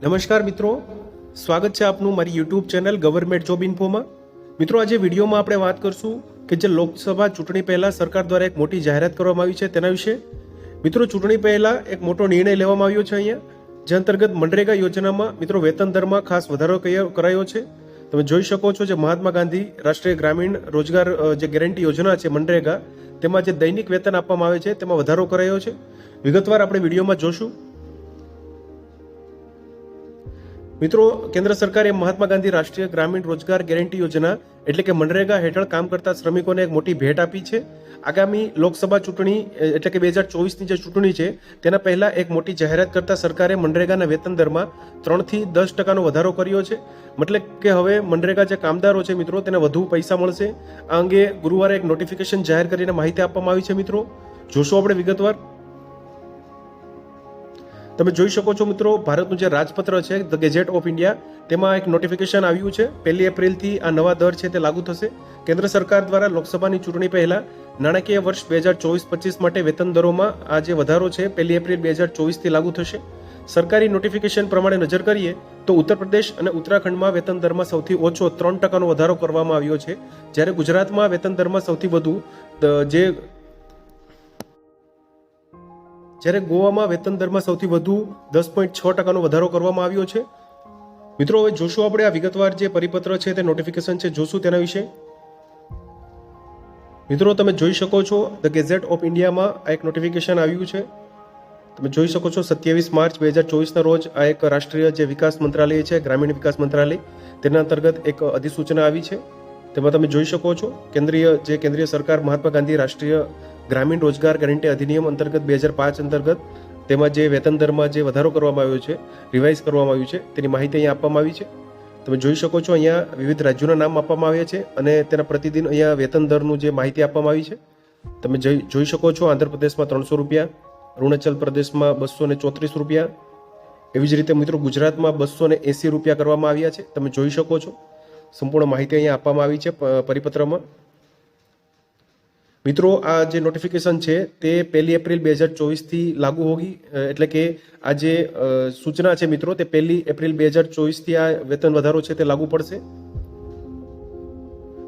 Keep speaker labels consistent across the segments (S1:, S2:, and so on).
S1: નમસ્કાર મિત્રો, સ્વાગત છે આપનું મારી યુટ્યુબ ચેનલ ગવર્મેન્ટ જોબ ઇન્ફોમાં। મિત્રો, આજે વિડીયોમાં આપણે વાત કરશું કે જે લોકસભા ચૂંટણી પહેલા સરકાર દ્વારા એક મોટી જાહેરાત કરવામાં આવી છે તેના વિશે। મિત્રો, ચૂંટણી પહેલા એક મોટો નિર્ણય લેવામાં આવ્યો છે અહીંયા, જે અંતર્ગત મનરેગા યોજનામાં મિત્રો વેતન દરમાં ખાસ વધારો કરાયો છે। તમે જોઈ શકો છો, જે મહાત્મા ગાંધી રાષ્ટ્રીય ગ્રામીણ રોજગાર જે ગેરંટી યોજના છે મનરેગા, તેમાં જે દૈનિક વેતન આપવામાં આવે છે તેમાં વધારો કરાયો છે। વિગતવાર આપણે વિડીયોમાં જોશું। મિત્રો, કેન્દ્ર સરકારે મહાત્મા ગાંધી રાષ્ટ્રીય ગ્રામીણ રોજગાર ગેરંટી યોજના એટલે કે મનરેગા હેઠળ કામ કરતા શ્રમિકોને એક મોટી ભેટ આપી છે। આગામી લોકસભા ચૂંટણી એટલે કે 2024ની જે ચૂંટણી છે તેના પહેલા એક મોટી જાહેરાત કરતા સરકારે મનરેગાના વેતન દરમાં 3 થી 10% વધારો કર્યો છે। મતલબ કે હવે મનરેગા જે કામદારો છે મિત્રો, તેને વધુ પૈસા મળશે। આ અંગે ગુરુવારે એક નોટિફિકેશન જાહેર કરીને માહિતી આપવામાં આવી છે। મિત્રો, જોશું આપણે વિગતવાર। તમે જોઈ શકો છો મિત્રો, ભારતનું જે રાજપત્ર છે ધ ગેઝેટ ઓફ ઇન્ડિયા, તેમાં એક નોટિફિકેશન આવ્યું છે। 1 એપ્રિલથી આ નવા દર છે તે લાગુ થશે। કેન્દ્ર સરકાર દ્વારા લોકસભાની ચૂંટણી પહેલા નાણાકીય વર્ષ 2024-25 માટે વેતન દરોમાં આ જે વધારો છે 1 એપ્રિલ 2024થી લાગુ થશે। સરકારી નોટિફિકેશન પ્રમાણે નજર કરીએ તો ઉત્તર પ્રદેશ અને ઉત્તરાખંડમાં વેતન દરમાં સૌથી ઓછો 3%નો વધારો કરવામાં આવ્યો છે, જ્યારે ગુજરાતમાં વેતન દરમાં સૌથી વધુ જ્યારે ગોવામાં વેતન દરમાં સૌથી વધુ 10.6%નો વધારો કરવામાં આવ્યો છે। મિત્રો, હવે જોશું આપણે આ વિગતવાર જે પરિપત્ર છે તે નોટિફિકેશન છે જોશું તેના વિશે। મિત્રો, તમે જોઈ શકો છો ધ ગેઝેટ ઓફ ઇન્ડિયામાં આ એક નોટિફિકેશન આવ્યું છે। તમે જોઈ શકો છો 27 માર્ચ 2024ના રોજ આ એક રાષ્ટ્રીય જે વિકાસ મંત્રાલય છે, ગ્રામીણ વિકાસ મંત્રાલય, તેના અંતર્ગત એક અધિસૂચના આવી છે। તેમાં તમે જોઈ શકો છો કેન્દ્રીય સરકાર મહાત્મા ગાંધી રાષ્ટ્રીય ગ્રામીણ રોજગાર ગેરંટી અધિનિયમ અંતર્ગત 2005 અંતર્ગત તેમાં જે વેતન દરમાં જે વધારો કરવામાં આવ્યો છે, રિવાઇઝ કરવામાં આવ્યું છે, તેની માહિતી અહીંયા આપવામાં આવી છે। તમે જોઈ શકો છો અહીંયા વિવિધ રાજ્યોના નામ આપવામાં આવ્યા છે અને તેના પ્રતિદિન અહીંયા વેતન દરનું જે માહિતી આપવામાં આવી છે। તમે જોઈ શકો છો આંધ્રપ્રદેશમાં 300 રૂપિયા, અરુણાચલ પ્રદેશમાં 234 રૂપિયા, એવી જ રીતે મિત્રો ગુજરાતમાં 280 રૂપિયા કરવામાં આવ્યા છે। તમે જોઈ શકો છો સંપૂર્ણ માહિતી અહીંયા આપવામાં આવી છે પરિપત્રમાં। મિત્રો, આ જે નોટિફિકેશન છે તે 1 એપ્રિલ 2024થી લાગુ હોગી, એટલે કે આ જે સૂચના છે મિત્રો તે 1 એપ્રિલ 2024થી આ વેતન વધારો છે તે લાગુ પડશે।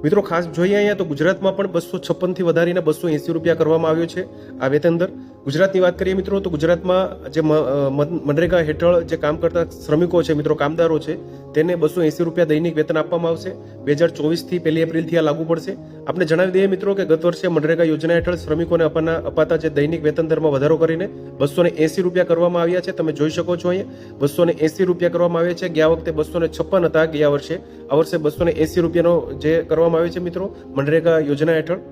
S1: મિત્રો, ખાસ જોઈએ અહીંયા તો ગુજરાતમાં પણ 256 થી વધારીને 280 રૂપિયા કરવામાં આવ્યો છે આ વેતન દર। ગુજરાતની વાત કરીએ મિત્રો તો ગુજરાતમાં જે મનરેગા હેઠળ જે કામ કરતા શ્રમિકો છે મિત્રો, કામદારો છે, તેને 280 રૂપિયા દૈનિક વેતન આપવામાં આવશે। 2024થી 1 એપ્રિલથી આ લાગુ પડશે। આપણે જણાવી દઈએ મિત્રો કે ગત વર્ષે મનરેગા યોજના હેઠળ શ્રમિકોને અપાતા જે દૈનિક વેતન દરમાં વધારો કરીને 280 રૂપિયા કરવામાં આવ્યા છે। તમે જોઈ શકો છો અહીંયા 280 રૂપિયા કરવામાં આવ્યા છે। ગયા વખતે 256 હતા ગયા વર્ષે, આ વર્ષે 280 રૂપિયાનો જે કરવામાં આવ્યો છે મિત્રો મનરેગા યોજના હેઠળ।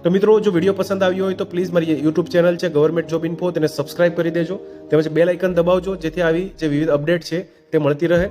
S1: તો મિત્રો, જો વિડીયો પસંદ આવ્યો હોય તો પ્લીઝ મારી યુટ્યુબ ચેનલ છે ગવર્મેન્ટ જોબ ઇન્ફો, તેને સબસ્ક્રાઇબ કરી દેજો, તેમજ બેલ આઇકન દબાવજો, જેથી આવી જે વિવિધ અપડેટ છે તે મળતી રહે।